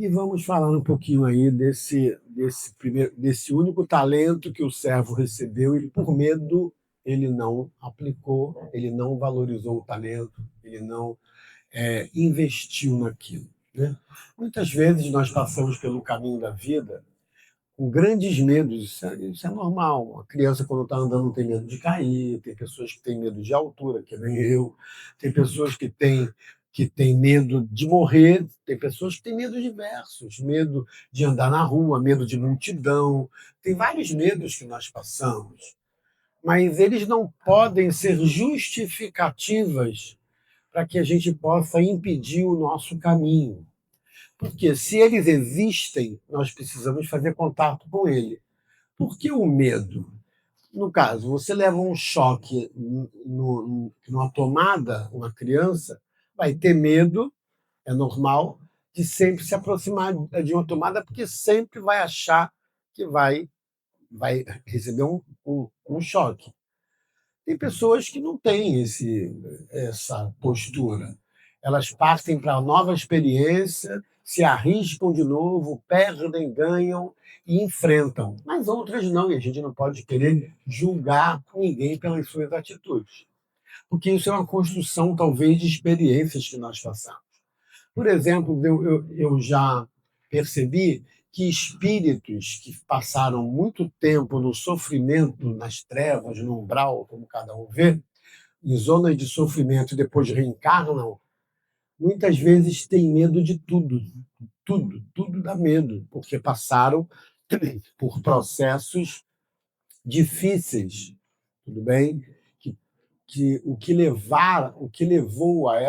E vamos falar um pouquinho aí desse único talento que o servo recebeu e, por medo, ele não aplicou, ele não valorizou o talento, ele não investiu naquilo, né? Muitas vezes nós passamos pelo caminho da vida com grandes medos, isso é normal. A criança, quando está andando, tem medo de cair, tem pessoas que têm medo de altura, que nem eu, tem pessoas que têm medo de morrer, tem pessoas que têm medos diversos, medo de andar na rua, medo de multidão, tem vários medos que nós passamos, mas eles não podem ser justificativas para que a gente possa impedir o nosso caminho. Porque se eles existem, nós precisamos fazer contato com ele. Por que o medo? No caso, você leva um choque numa tomada, uma criança vai ter medo, é normal, de sempre se aproximar de uma tomada, porque sempre vai achar que vai receber um choque. Tem pessoas que não têm essa postura. Elas partem para nova experiência, se arriscam de novo, perdem, ganham e enfrentam. Mas outras não, e a gente não pode querer julgar ninguém pelas suas atitudes. Porque isso é uma construção, talvez, de experiências que nós passamos. Por exemplo, eu já percebi que espíritos que passaram muito tempo no sofrimento, nas trevas, no umbral, como cada um vê, em zonas de sofrimento e depois reencarnam, muitas vezes têm medo de tudo. Tudo dá medo, porque passaram por processos difíceis, tudo bem? O que levou a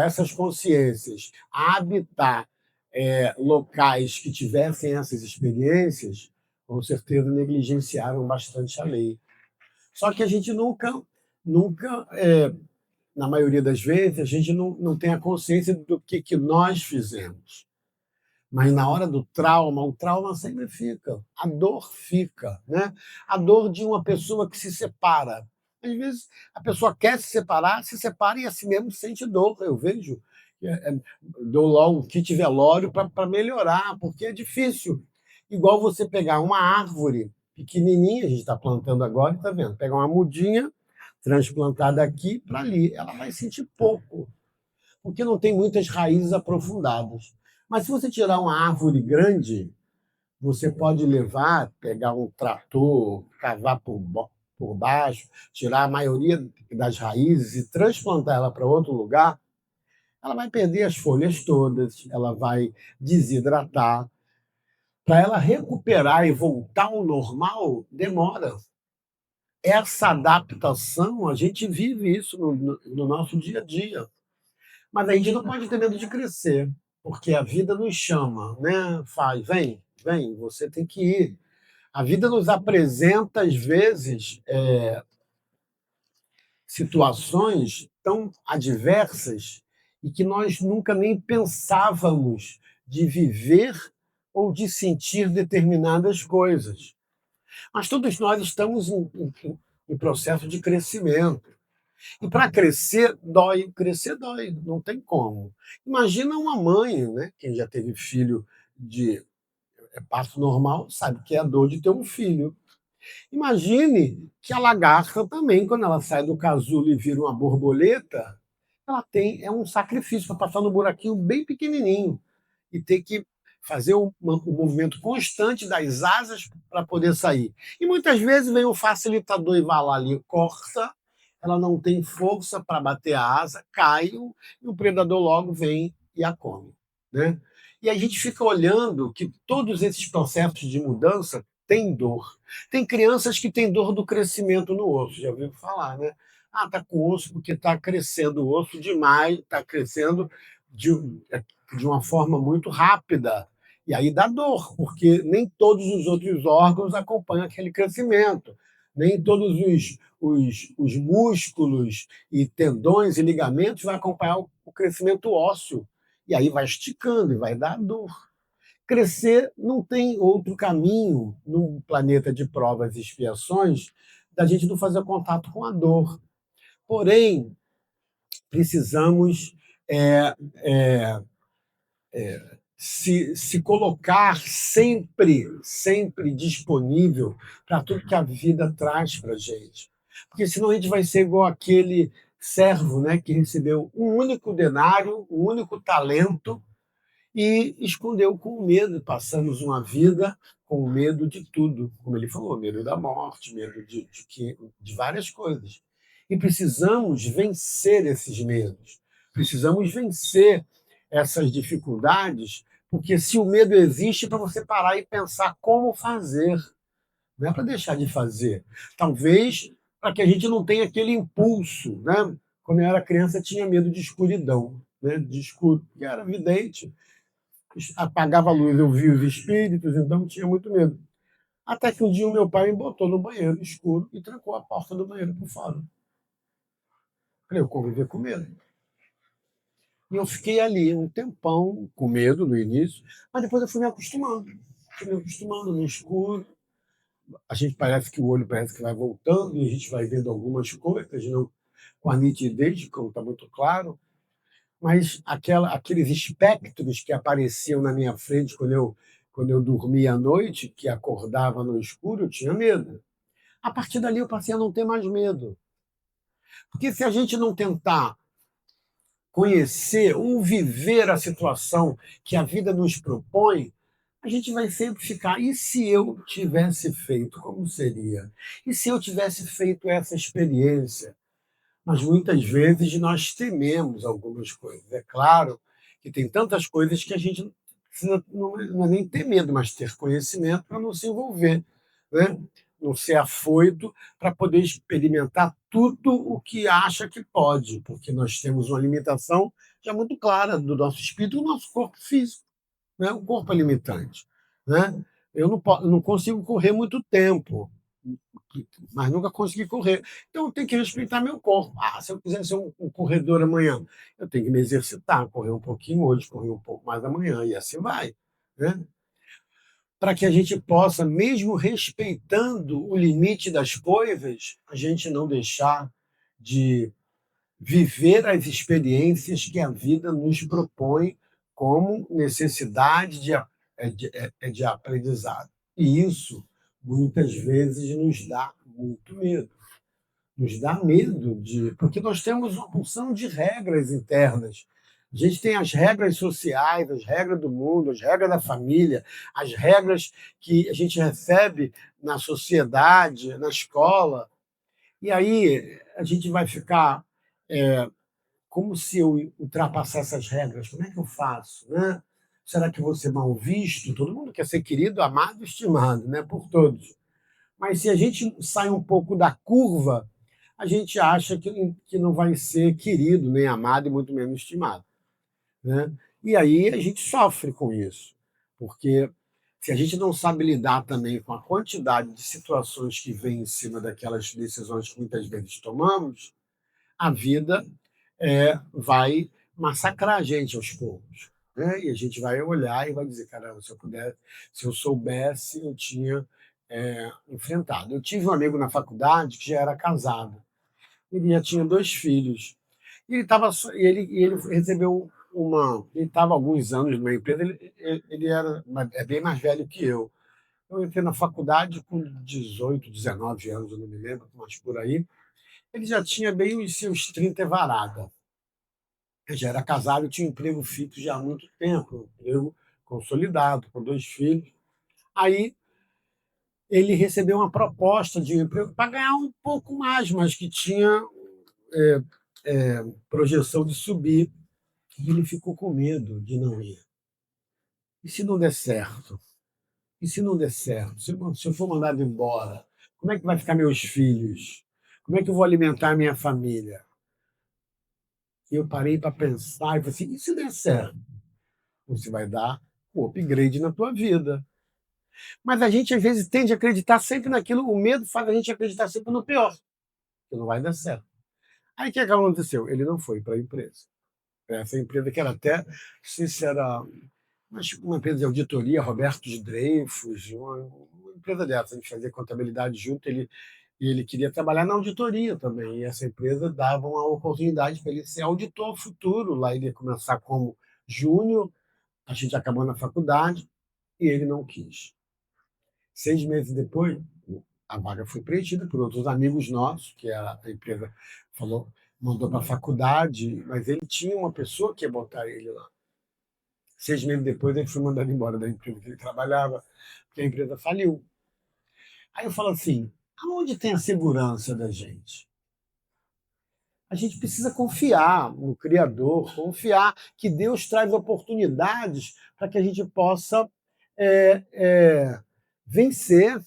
essas consciências a habitar locais que tivessem essas experiências, com certeza negligenciaram bastante a lei. Só que a gente nunca, na maioria das vezes, a gente não tem a consciência do que nós fizemos. Mas na hora do trauma, o trauma sempre fica, a dor fica, né? A dor de uma pessoa que se separa. Às vezes a pessoa quer se separa e assim mesmo sente dor. Eu vejo, dou logo um kit velório para melhorar, porque é difícil. Igual você pegar uma árvore pequenininha, a gente está plantando agora, está vendo? Pegar uma mudinha transplantada aqui para ali, ela vai sentir pouco, porque não tem muitas raízes aprofundadas. Mas se você tirar uma árvore grande, você pode levar, pegar um trator, cavar por baixo, tirar a maioria das raízes e transplantar ela para outro lugar, ela vai perder as folhas todas, ela vai desidratar. Para ela recuperar e voltar ao normal, demora. Essa adaptação, a gente vive isso no nosso dia a dia. Mas a gente não pode ter medo de crescer, porque a vida nos chama, né? Faz, vem, você tem que ir. A vida nos apresenta, às vezes, situações tão adversas e que nós nunca nem pensávamos de viver ou de sentir determinadas coisas. Mas todos nós estamos em processo de crescimento. E para crescer dói, não tem como. Imagina uma mãe, né? Quem já teve filho de parto normal sabe que é a dor de ter um filho. Imagine que a lagarta também, quando ela sai do casulo e vira uma borboleta, é um sacrifício para passar no buraquinho bem pequenininho e ter que fazer o movimento constante das asas para poder sair. E muitas vezes vem o facilitador e vai lá ali, corta, ela não tem força para bater a asa, cai e o predador logo vem e a come, né? E a gente fica olhando que todos esses processos de mudança têm dor. Tem crianças que têm dor do crescimento no osso, já ouviu falar, né? Ah, está com osso porque está crescendo o osso demais, está crescendo de, de uma forma muito rápida. E aí dá dor, porque nem todos os outros órgãos acompanham aquele crescimento. Nem todos os músculos e tendões e ligamentos vão acompanhar o crescimento ósseo. E aí vai esticando e vai dar dor. Crescer não tem outro caminho num planeta de provas e expiações da gente não fazer contato com a dor. Porém, precisamos se colocar sempre disponível para tudo que a vida traz para a gente. Porque senão a gente vai ser igual aquele servo, né, que recebeu um único denário, um único talento e escondeu com medo. Passamos uma vida com medo de tudo, como ele falou, medo da morte, medo de várias coisas. E precisamos vencer esses medos, precisamos vencer essas dificuldades, porque se o medo existe, é para você parar e pensar como fazer, não é para deixar de fazer. Talvez para que a gente não tenha aquele impulso. Né? Quando eu era criança, eu tinha medo de escuridão, né? De escuro, porque era vidente, apagava a luz, eu via os espíritos, então tinha muito medo. Até que um dia o meu pai me botou no banheiro escuro e trancou a porta do banheiro por fora. Falei, eu conviver com medo. E eu fiquei ali um tempão com medo no início, mas depois eu fui me acostumando. Fui me acostumando no escuro. A gente parece que o olho parece que vai voltando e a gente vai vendo algumas coisas, não com a nitidez, como está muito claro, mas aqueles espectros que apareciam na minha frente quando eu dormia à noite, que acordava no escuro, eu tinha medo. A partir dali eu passei a não ter mais medo. Porque se a gente não tentar conhecer ou viver a situação que a vida nos propõe, a gente vai sempre ficar. E se eu tivesse feito, como seria? E se eu tivesse feito essa experiência? Mas muitas vezes nós tememos algumas coisas. É claro que tem tantas coisas que a gente não precisa, não é nem ter medo, mas ter conhecimento para não se envolver, né? Não ser afoito para poder experimentar tudo o que acha que pode, porque nós temos uma limitação já muito clara do nosso espírito e do nosso corpo físico. Né? O corpo é limitante. Né? Eu não consigo correr muito tempo, mas nunca consegui correr. Então, eu tenho que respeitar meu corpo. Ah, se eu quiser ser um corredor amanhã, eu tenho que me exercitar, correr um pouquinho hoje, correr um pouco mais amanhã, e assim vai. Né? Para que a gente possa, mesmo respeitando o limite das coisas, a gente não deixar de viver as experiências que a vida nos propõe como necessidade de aprendizado. E isso, muitas vezes, nos dá muito medo. Nos dá medo porque nós temos uma porção de regras internas. A gente tem as regras sociais, as regras do mundo, as regras da família, as regras que a gente recebe na sociedade, na escola. E aí a gente vai ficar como se eu ultrapassasse essas regras? Como é que eu faço? Né? Será que eu vou ser mal visto? Todo mundo quer ser querido, amado, estimado, né? Por todos. Mas se a gente sai um pouco da curva, a gente acha que não vai ser querido, nem amado e muito menos estimado. Né? E aí a gente sofre com isso, porque se a gente não sabe lidar também com a quantidade de situações que vem em cima daquelas decisões que muitas vezes tomamos, a vida vai massacrar a gente aos poucos. Né? E a gente vai olhar e vai dizer, caramba, se eu soubesse, eu tinha enfrentado. Eu tive um amigo na faculdade que já era casado, ele já tinha 2 filhos, e ele recebeu ele estava há alguns anos numa empresa, ele é bem mais velho que eu. Eu entrei na faculdade com 18, 19 anos, eu não me lembro, mas por aí. Ele já tinha bem os seus 30 e varada. Eu já era casado, eu tinha um emprego fixo já há muito tempo, um emprego consolidado, com 2 filhos. Aí ele recebeu uma proposta de um emprego para ganhar um pouco mais, mas que tinha é, projeção de subir. E ele ficou com medo de não ir. E se não der certo? E se não der certo? Se eu for mandado embora, como é que vai ficar meus filhos? Como é que eu vou alimentar minha família? E eu parei para pensar e falei assim, e se der certo? Você vai dar um upgrade na tua vida. Mas a gente, às vezes, tende a acreditar sempre naquilo, o medo faz a gente acreditar sempre no pior, que não vai dar certo. Aí o que aconteceu? Ele não foi para a empresa. Essa empresa que era até, não sei se era uma empresa de auditoria, Roberto de Dreyfus, uma empresa dessa, a gente fazia contabilidade junto, e ele queria trabalhar na auditoria também, e essa empresa dava uma oportunidade para ele ser auditor futuro, lá ele ia começar como júnior, A gente acabou na faculdade e ele não quis. 6 meses depois, a vaga foi preenchida por outros amigos nossos, que a empresa falou, mandou para a faculdade, mas ele tinha uma pessoa que ia botar ele lá. 6 meses depois, ele foi mandado embora da empresa que ele trabalhava, porque a empresa faliu. Aí eu falo assim: aonde tem a segurança da gente? A gente precisa confiar no Criador, confiar que Deus traz oportunidades para que a gente possa vencer,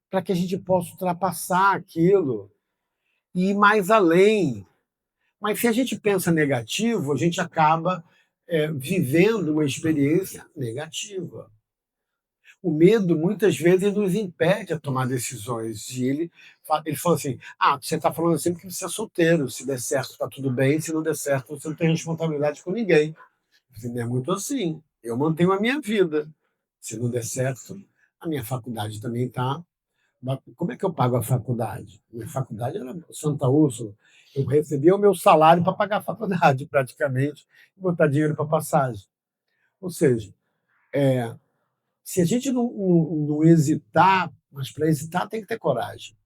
para que a gente possa ultrapassar aquilo e ir mais além. Mas se a gente pensa negativo, a gente acaba vivendo uma experiência negativa. O medo, muitas vezes, nos impede a tomar decisões. E ele falou assim: você está falando assim porque você é solteiro. Se der certo, está tudo bem. Se não der certo, você não tem responsabilidade com ninguém. Não é muito assim. Eu mantenho a minha vida. Se não der certo, a minha faculdade também está. Como é que eu pago a faculdade? Minha faculdade era Santa Úrsula. Eu recebia o meu salário para pagar a faculdade, praticamente, e botar dinheiro para passagem. Ou seja, se a gente não hesitar, mas para hesitar tem que ter coragem.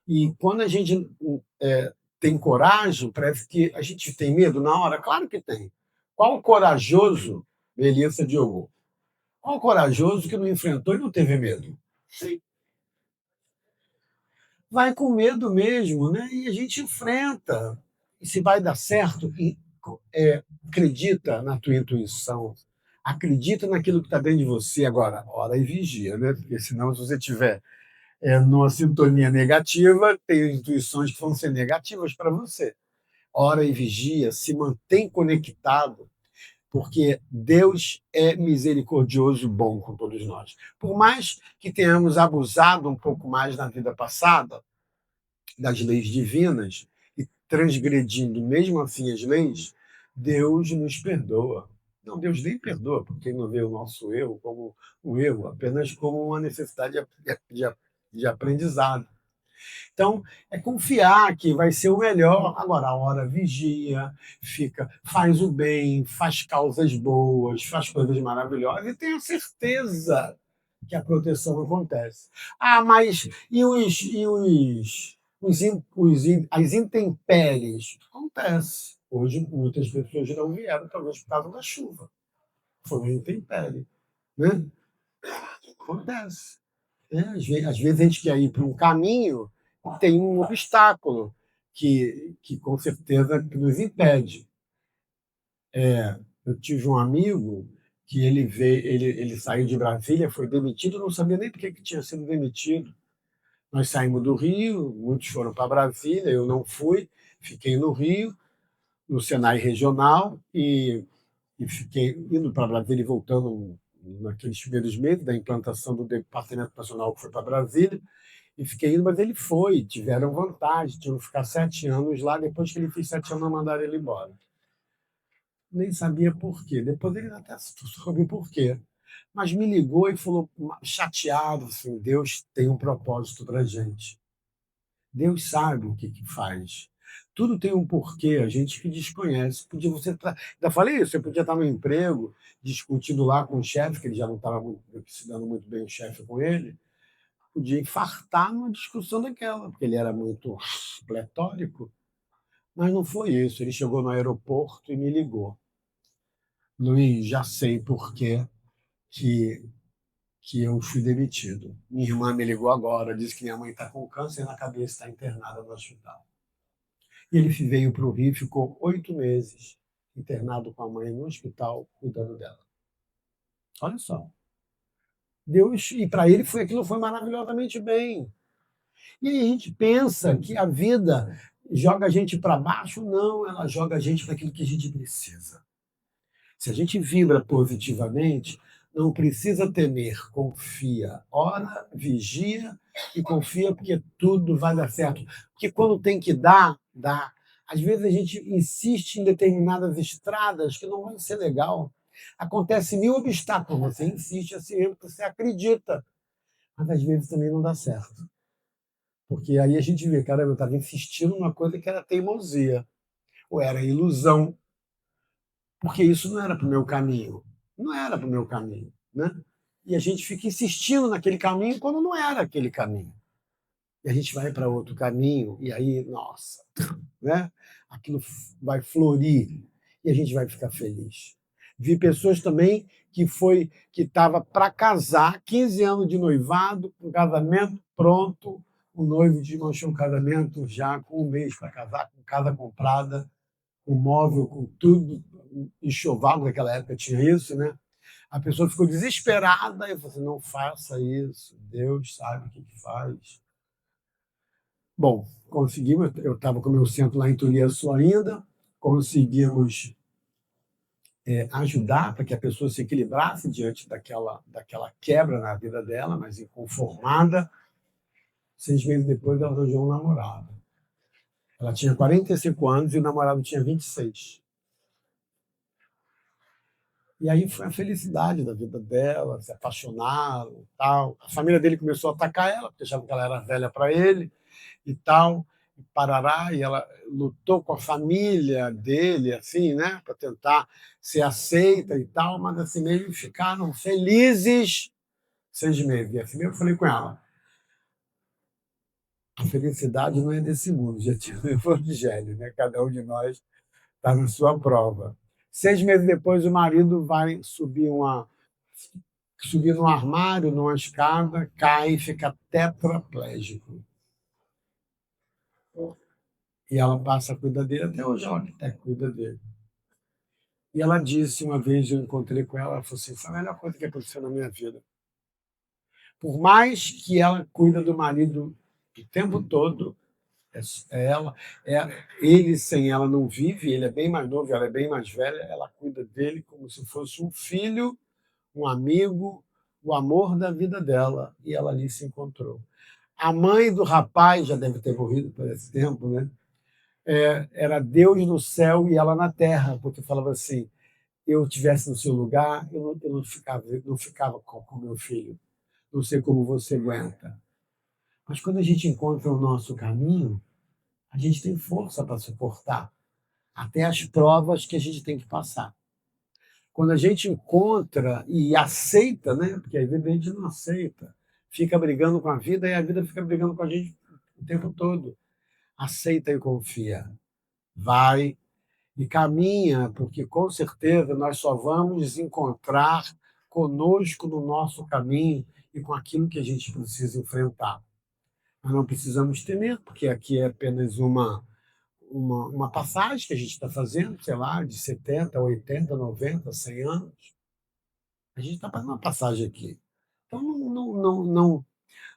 E quando a gente tem coragem, parece que a gente tem medo na hora? Claro que tem. Qual o corajoso, Melissa Diogo? Qual o corajoso que não enfrentou e não teve medo? Sim. Vai com medo mesmo, né? E a gente enfrenta. E se vai dar certo, acredita na tua intuição, acredita naquilo que está dentro de você. Agora, ora e vigia, né? Porque senão, se você tiver numa sintonia negativa, tem intuições que vão ser negativas para você. Ora e vigia, se mantém conectado, porque Deus é misericordioso e bom com todos nós. Por mais que tenhamos abusado um pouco mais na vida passada das leis divinas e transgredindo mesmo assim as leis, Deus nos perdoa. Não, Deus nem perdoa, porque não vê o nosso erro como um erro, apenas como uma necessidade de aprendizado. Então, é confiar que vai ser o melhor. Agora, a hora vigia, faz o bem, faz causas boas, faz coisas maravilhosas e tenha certeza que a proteção acontece. Mas as intempéries? Acontece. Hoje, muitas pessoas não vieram, talvez por causa da chuva. Foi uma intempérie. Né? Acontece. Às vezes a gente quer ir para um caminho e tem um obstáculo que com certeza nos impede. Eu tive um amigo que ele saiu de Brasília, foi demitido, não sabia nem por que tinha sido demitido. Nós saímos do Rio, muitos foram para Brasília, eu não fui, fiquei no Rio, no Senai Regional, e fiquei indo para Brasília e voltando naqueles primeiros meses da implantação do Departamento Nacional que foi para Brasília, e fiquei indo, mas ele foi, tiveram vantagem, tinham que ficar 7 anos lá, depois que ele fez 7 anos, mandaram ele embora. Nem sabia por quê, depois ele até soube por quê, mas me ligou e falou, chateado, assim, Deus tem um propósito para a gente. Deus sabe o que faz. Tudo tem um porquê, a gente que desconhece. Ainda falei isso, você podia estar no emprego, discutindo lá com o chefe, que ele já não estava se dando muito bem o chefe com ele, podia infartar numa discussão daquela, porque ele era muito pletórico, mas não foi isso. Ele chegou no aeroporto e me ligou. Luiz, já sei por que, que eu fui demitido. Minha irmã me ligou agora, disse que minha mãe está com câncer na cabeça, está internada no hospital. E ele veio para o Rio, ficou 8 meses internado com a mãe no hospital, cuidando dela. Olha só. Deus, e para ele aquilo foi maravilhosamente bem. E aí a gente pensa que a vida joga a gente para baixo, não, ela joga a gente para aquilo que a gente precisa. Se a gente vibra positivamente, não precisa temer, confia. Ora, vigia e confia, porque tudo vai dar certo. Porque quando tem que dar, dá. Às vezes a gente insiste em determinadas estradas que não vão ser legal. Acontece mil obstáculos, você insiste assim, você acredita, mas às vezes também não dá certo. Porque aí a gente vê, cara, eu estava insistindo numa coisa que era teimosia, ou era ilusão, porque isso não era para o meu caminho. não era para o meu caminho, né? E a gente fica insistindo naquele caminho quando não era aquele caminho. E a gente vai para outro caminho, e aí, nossa, né? Aquilo vai florir e a gente vai ficar feliz. Vi pessoas também que estava para casar, 15 anos de noivado, um casamento pronto, o noivo desmanchou o casamento já com um mês para casar, com casa comprada, com móvel, com tudo, enxoval, naquela época tinha isso, né? A pessoa ficou desesperada e falou assim, não faça isso, Deus sabe o que faz. Bom, conseguimos, eu estava com o meu centro lá em Turiaçu ainda, conseguimos ajudar para que a pessoa se equilibrasse diante daquela quebra na vida dela, mas inconformada. 6 meses depois, ela arranjou um namorado. Ela tinha 45 anos e o namorado tinha 26. E aí foi a felicidade da vida dela, se apaixonaram e tal. A família dele começou a atacar ela, porque achavam que ela era velha para ele e tal, e parará, e ela lutou com a família dele, assim, né, para tentar ser aceita e tal, mas assim mesmo ficaram felizes 6 meses. E assim mesmo eu falei com ela, a felicidade não é desse mundo, já tinha o evangelho, né? Cada um de nós está na sua prova. 6 meses depois, o marido vai subir num armário, numa escada, cai e fica tetraplégico. E ela passa a cuidar dele, até hoje ela até cuida dele. E ela disse, uma vez eu encontrei com ela, ela falou assim, foi a melhor coisa que aconteceu na minha vida. Por mais que ela cuida do marido o tempo todo, ela, ele sem ela não vive, ele é bem mais novo, ela é bem mais velha, ela cuida dele como se fosse um filho, um amigo, o amor da vida dela, e ela ali se encontrou. A mãe do rapaz já deve ter morrido por esse tempo, né? Era Deus no céu e ela na terra, porque falava assim, eu tivesse no seu lugar, eu não ficava com meu filho. Não sei como você aguenta. Mas quando a gente encontra o nosso caminho, a gente tem força para suportar até as provas que a gente tem que passar. Quando a gente encontra e aceita, né? Porque às vezes a gente não aceita, fica brigando com a vida e a vida fica brigando com a gente o tempo todo. Aceita e confia. Vai e caminha, porque com certeza nós só vamos encontrar conosco no nosso caminho e com aquilo que a gente precisa enfrentar. Nós não precisamos temer, porque aqui é apenas uma passagem que a gente está fazendo, sei lá, de 70, 80, 90, 100 anos. A gente está fazendo uma passagem aqui. Então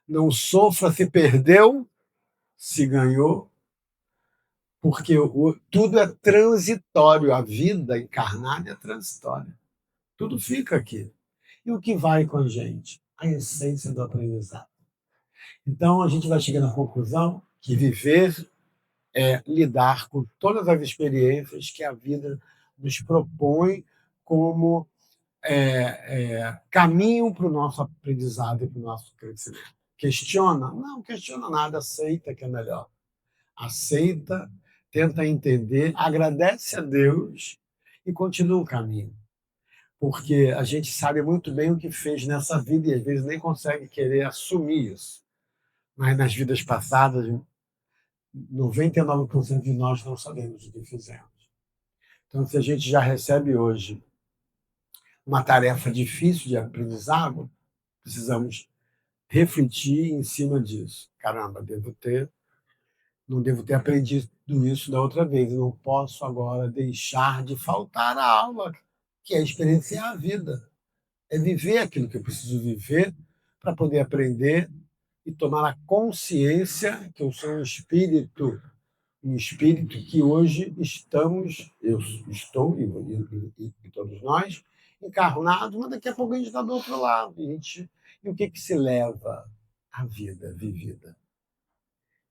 não sofra se perdeu, se ganhou, porque tudo é transitório, a vida encarnada é transitória. Tudo fica aqui. E o que vai com a gente? A essência do aprendizado. Então, a gente vai chegar na conclusão que viver é lidar com todas as experiências que a vida nos propõe como caminho para o nosso aprendizado e para o nosso crescimento. Questiona? Não questiona nada, aceita que é melhor. Aceita, tenta entender, agradece a Deus e continua o caminho. Porque a gente sabe muito bem o que fez nessa vida e às vezes nem consegue querer assumir isso. Mas nas vidas passadas, 99% de nós não sabemos o que fizemos. Então, se a gente já recebe hoje uma tarefa difícil de aprendizado, precisamos refletir em cima disso. Caramba, não devo ter aprendido isso da outra vez. Eu não posso agora deixar de faltar a aula, que é experienciar a vida. É viver aquilo que eu preciso viver para poder aprender e tomar a consciência que eu sou um espírito que hoje eu estou, e todos nós, encarnados, mas daqui a pouco a gente está do outro lado. E o que, que se leva à vida vivida?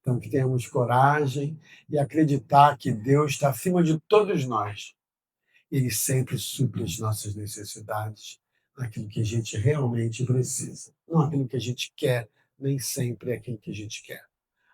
Então, que tenhamos coragem e acreditar que Deus está acima de todos nós. Ele sempre supre as nossas necessidades naquilo que a gente realmente precisa. Não aquilo que a gente quer, nem sempre é aquilo que a gente quer.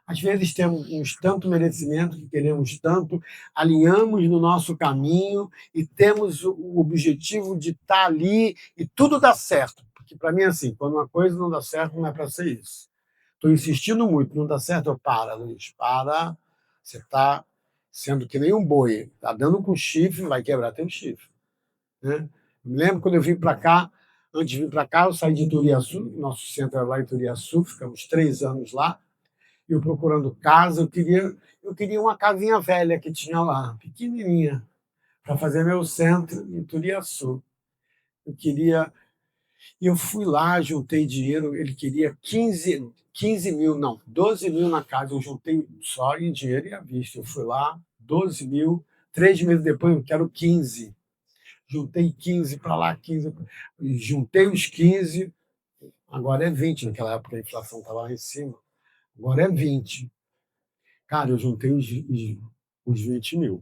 Às vezes temos tanto merecimento, que queremos tanto, alinhamos no nosso caminho e temos o objetivo de estar ali e tudo dá certo. Porque para mim é assim, quando uma coisa não dá certo, não é para ser isso. Estou insistindo muito, não dá certo, eu para, Luiz, para. Você está sendo que nem um boi, está dando com chifre, vai quebrar teu chifre. Né? Eu me lembro quando eu vim para cá, antes de vir para cá, eu saí de Turiaçu, nosso centro era lá em Turiaçu, ficamos 3 anos lá, eu procurando casa, eu queria uma casinha velha que tinha lá, pequenininha, para fazer meu centro em Turiaçu. Eu queria, e eu fui lá, juntei dinheiro, ele queria 15 mil, não, 12 mil na casa, eu juntei só em dinheiro e à vista. Eu fui lá, 12 mil, 3 meses depois eu quero 15. Juntei 15 para lá, 15, juntei os 15, agora é 20, naquela época a inflação estava lá em cima, agora é 20. Cara, eu juntei os 20 mil.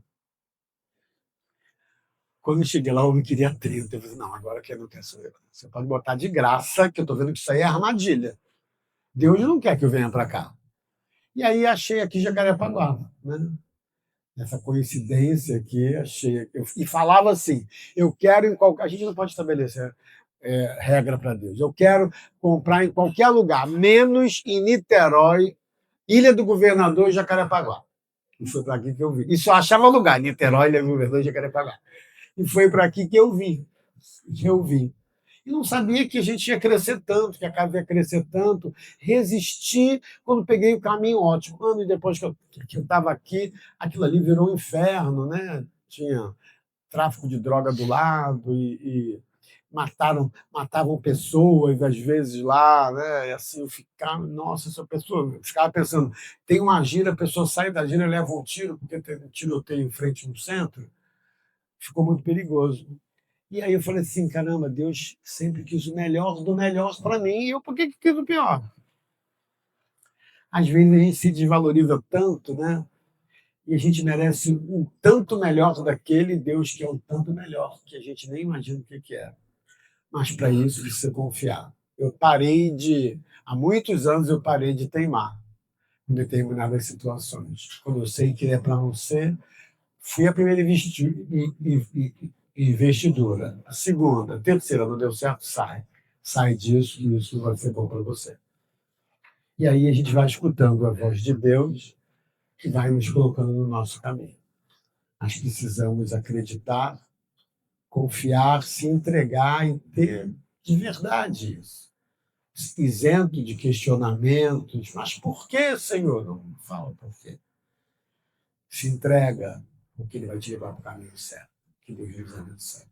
Quando eu cheguei lá, eu não queria 30. Eu falei, não, agora que eu não quero saber. Você pode botar de graça, que eu estou vendo que isso aí é armadilha. Deus não quer que eu venha para cá. E aí achei aqui Jacarepaguá, né? Essa coincidência aqui, achei. E falava assim: eu quero em qualquer. A gente não pode estabelecer regra para Deus. Eu quero comprar em qualquer lugar, menos em Niterói, Ilha do Governador e Jacarepaguá. E foi para aqui que eu vim. E só achava lugar, Niterói, Ilha do Governador e Jacarepaguá. E foi para aqui que eu vim. Que eu vim. E não sabia que a gente ia crescer tanto, que a casa ia crescer tanto. Resisti quando peguei o caminho ótimo. Ano depois que eu estava aqui, aquilo ali virou um inferno, né? Tinha tráfico de droga do lado e matavam pessoas às vezes lá, né? E assim eu ficava, nossa, essa pessoa, eu ficava pensando, tem uma gira, a pessoa sai da gira e leva um tiro porque tem um tiroteio em frente no centro, ficou muito perigoso. E aí eu falei assim, caramba, Deus sempre quis o melhor do melhor para mim, e eu por que quis o pior? Às vezes a gente se desvaloriza tanto, né? E a gente merece um tanto melhor daquele Deus que é um tanto melhor, que a gente nem imagina o que é. Mas para isso precisa confiar. Há muitos anos eu parei de teimar em determinadas situações. Quando eu sei que é para não ser, fui a primeira investidura. A segunda, a terceira, não deu certo, sai. Sai disso e isso vai ser bom para você. E aí a gente vai escutando a voz de Deus que vai nos colocando no nosso caminho. Nós precisamos acreditar, confiar, se entregar e ter de verdade isso. Isento de questionamentos. Mas por que, Senhor? Não fala por quê. Se entrega, porque Ele vai te levar para o caminho certo. Que Deus nos abençoe.